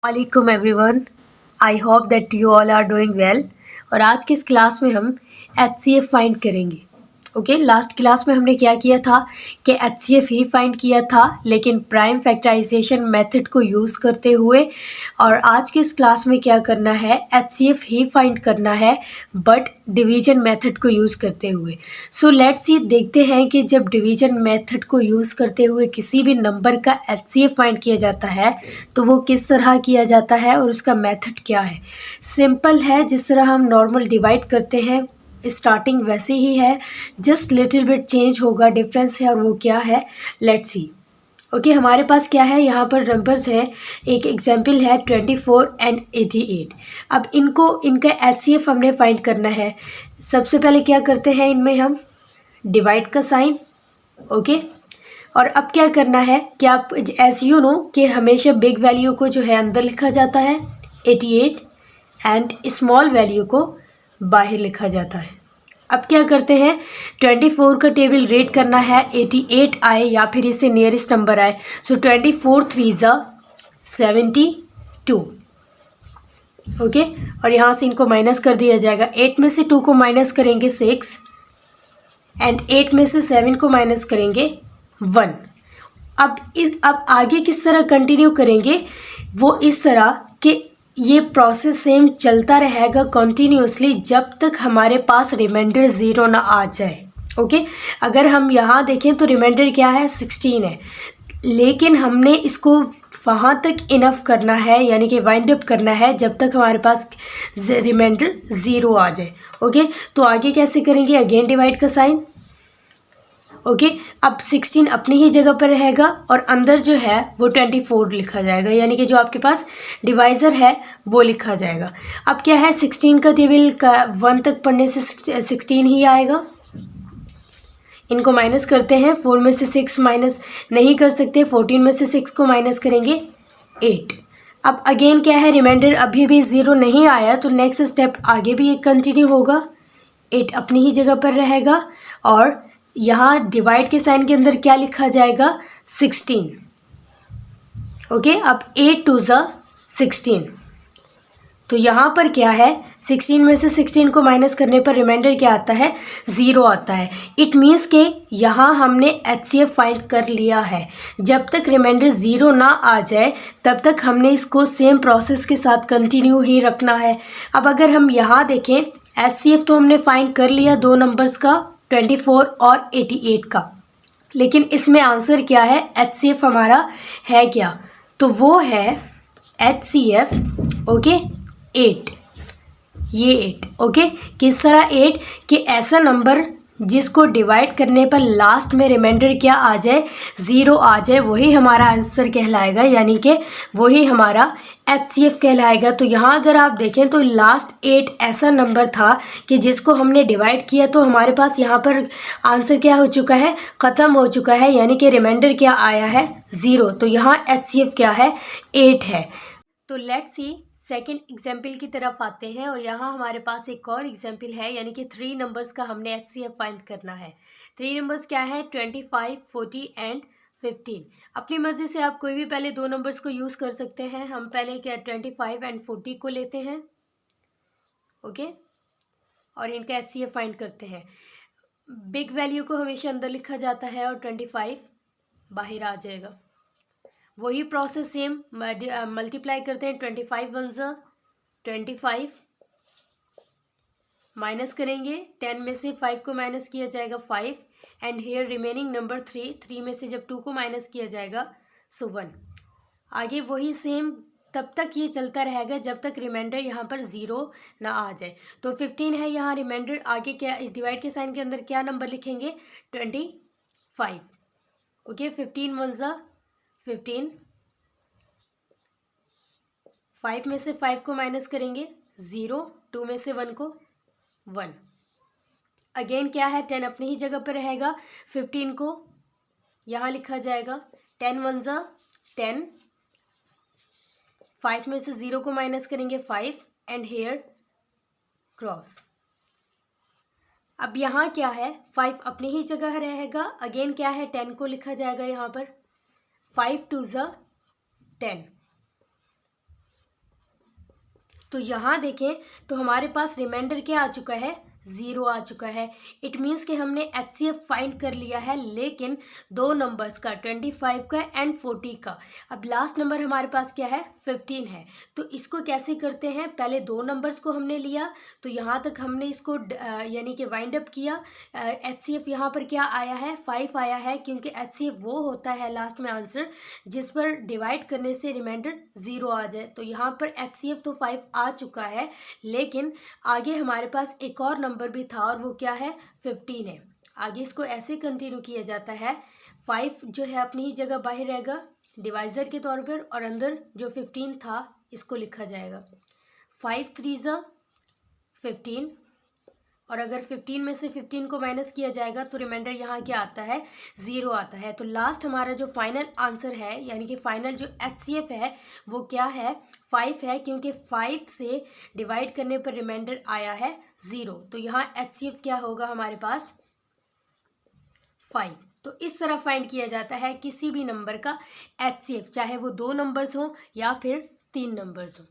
वालेकुम everyone. I hope that you all are doing well. और आज की इस क्लास में हम HCF फाइंड करेंगे। ओके, लास्ट क्लास में हमने क्या किया था कि HCF ही फाइंड किया था, लेकिन प्राइम फैक्टराइजेशन मेथड को यूज़ करते हुए। और आज की इस क्लास में क्या करना है, HCF ही फाइंड करना है बट डिवीजन मेथड को यूज़ करते हुए। सो लेट्स सी, देखते हैं कि जब डिवीजन मेथड को यूज़ करते हुए किसी भी नंबर का HCF फाइंड किया जाता है तो वो किस तरह किया जाता है और उसका मेथड क्या है। सिंपल है, जिस तरह हम नॉर्मल डिवाइड करते हैं स्टार्टिंग वैसे ही है, जस्ट लिटिल बिट चेंज होगा, डिफरेंस है, और वो क्या है लेट्स सी। ओके, हमारे पास क्या है, यहाँ पर नंबर्स है। एक एग्जांपल है 24 एंड 88। अब इनका HCF हमने फाइंड करना है। सबसे पहले क्या करते हैं, इनमें हम डिवाइड का साइन। ओके, और अब क्या करना है कि आप एज यू नो कि हमेशा बिग वैल्यू को जो है अंदर लिखा जाता है 88 एंड स्मॉल वैल्यू को बाहर लिखा जाता है। अब क्या करते हैं, 24 का टेबल रीड करना है, 88 आए या फिर इससे नियरेस्ट नंबर आए। सो 24 3 ज़ा 72। ओके, और यहाँ से इनको माइनस कर दिया जाएगा। 8 में से 2 को माइनस करेंगे 6 एंड 8 में से 7 को माइनस करेंगे 1। अब आगे किस तरह कंटिन्यू करेंगे, वो इस तरह कि ये प्रोसेस सेम चलता रहेगा कंटिन्यूसली जब तक हमारे पास रिमाइंडर ज़ीरो ना आ जाए। ओके, अगर हम यहाँ देखें तो रिमाइंडर क्या है 16 है, लेकिन हमने इसको वहाँ तक इनफ करना है, यानी कि वाइंड अप करना है जब तक हमारे पास रिमाइंडर ज़ीरो आ जाए। ओके, तो आगे कैसे करेंगे, अगेन डिवाइड का साइन। ओके, अब 16 अपनी ही जगह पर रहेगा और अंदर जो है वो 24 लिखा जाएगा, यानी कि जो आपके पास डिवाइज़र है वो लिखा जाएगा। अब क्या है, 16 का टेबल का 1 तक पढ़ने से 16 ही आएगा। इनको माइनस करते हैं, 4 में से 6 माइनस नहीं कर सकते, 14 में से 6 को माइनस करेंगे 8। अब अगेन क्या है, रिमाइंडर अभी भी ज़ीरो नहीं आया तो नेक्स्ट स्टेप आगे भी एक कंटिन्यू होगा, 8 अपनी ही जगह पर रहेगा और यहाँ डिवाइड के साइन के अंदर क्या लिखा जाएगा 16। ओके, अब 8 2 ज़ा 16। तो यहाँ पर क्या है, 16 में से 16 को माइनस करने पर रिमाइंडर क्या आता है, ज़ीरो आता है। इट मीन्स कि यहाँ हमने HCF फाइंड कर लिया है। जब तक रिमाइंडर ज़ीरो ना आ जाए तब तक हमने इसको सेम प्रोसेस के साथ कंटिन्यू ही रखना है। अब अगर हम यहाँ देखें, HCF तो हमने फाइंड कर लिया दो नंबर्स का, 24 और 88 का, लेकिन इसमें आंसर क्या है, HCF हमारा है क्या, तो वो है HCF ओके 8। ये 8 ओके, किस तरह 8 कि ऐसा नंबर जिसको डिवाइड करने पर लास्ट में रिमाइंडर क्या आ जाए, ज़ीरो आ जाए, वही हमारा आंसर कहलाएगा, यानी कि वही हमारा HCF कहलाएगा। तो यहाँ अगर आप देखें तो लास्ट 8 ऐसा नंबर था कि जिसको हमने डिवाइड किया तो हमारे पास यहाँ पर आंसर क्या हो चुका है, ख़त्म हो चुका है, यानी कि रिमाइंडर क्या आया है, ज़ीरो। तो यहाँ HCF क्या है, 8 है। तो लेट्स सी सेकेंड एग्जाम्पल की तरफ आते हैं और यहाँ हमारे पास एक और एग्जाम्पल है, यानी कि 3 नंबर्स का हमने HCF फाइंड करना है। 3 नंबर्स क्या है, 25 40 एंड 15। अपनी मर्ज़ी से आप कोई भी पहले दो नंबर्स को यूज़ कर सकते हैं। हम पहले क्या 25 एंड 40 को लेते हैं। ओके, और इनका HCF फाइंड करते हैं। बिग वैल्यू को हमेशा अंदर लिखा जाता है और 25 बाहर आ जाएगा। वही प्रोसेस सेम मल्टीप्लाई करते हैं, 25 1 ज़ा 25 माइनस करेंगे, 10 में से 5 को माइनस किया जाएगा 5 एंड हेयर रिमेनिंग नंबर 3 में से जब 2 को माइनस किया जाएगा सो 1। आगे वही सेम तब तक ये चलता रहेगा जब तक रिमाइंडर यहाँ पर ज़ीरो ना आ जाए। तो 15 है यहाँ रिमाइंडर, आगे क्या डिवाइड के साइन के अंदर क्या नंबर लिखेंगे, 25। ओके, 15 1 ज़ा 15, 5 में से 5 को माइनस करेंगे 0, 2 में से 1 को 1। अगेन क्या है, 10 अपनी ही जगह पर रहेगा, 15 को यहाँ लिखा जाएगा, 10 1 ज़ा 10, 5 में से 0 को माइनस करेंगे 5 एंड हेयर क्रॉस। अब यहाँ क्या है, 5 अपनी ही जगह रहेगा, अगेन क्या है 10 को लिखा जाएगा यहाँ पर, 5 2 ज़ा 10, तो यहाँ देखें तो हमारे पास रिमाइंडर क्या आ चुका है, 0 आ चुका है। इट मीन्स कि हमने HCF फाइंड कर लिया है, लेकिन दो नंबर्स का, 25 का एंड 40 का। अब लास्ट नंबर हमारे पास क्या है, 15 है। तो इसको कैसे करते हैं, पहले दो नंबर्स को हमने लिया, तो यहाँ तक हमने इसको यानी कि वाइंड अप किया। HCF यहाँ पर क्या आया है, 5 आया है, क्योंकि HCF वो होता है लास्ट में आंसर जिस पर डिवाइड करने से रिमाइंडर 0 आ जाए। तो यहाँ पर HCF तो 5 आ चुका है, लेकिन आगे हमारे पास एक और नंबर भी था और वो क्या है, 15 है। आगे इसको ऐसे कंटिन्यू किया जाता है, 5 जो है अपनी ही जगह बाहर रहेगा डिवाइज़र के तौर पर, और अंदर जो 15 था इसको लिखा जाएगा। 5 3 ज़ा 15, और अगर 15 में से 15 को माइनस किया जाएगा तो रिमाइंडर यहाँ क्या आता है, 0 आता है। तो लास्ट हमारा जो फाइनल आंसर है, यानी कि फाइनल जो HCF है वो क्या है, 5 है, क्योंकि 5 से डिवाइड करने पर रिमाइंडर आया है 0। तो यहाँ HCF क्या होगा हमारे पास, 5। तो इस तरह फाइंड किया जाता है किसी भी नंबर का HCF, चाहे वो दो नंबर्स हों या फिर तीन नंबर्स हों।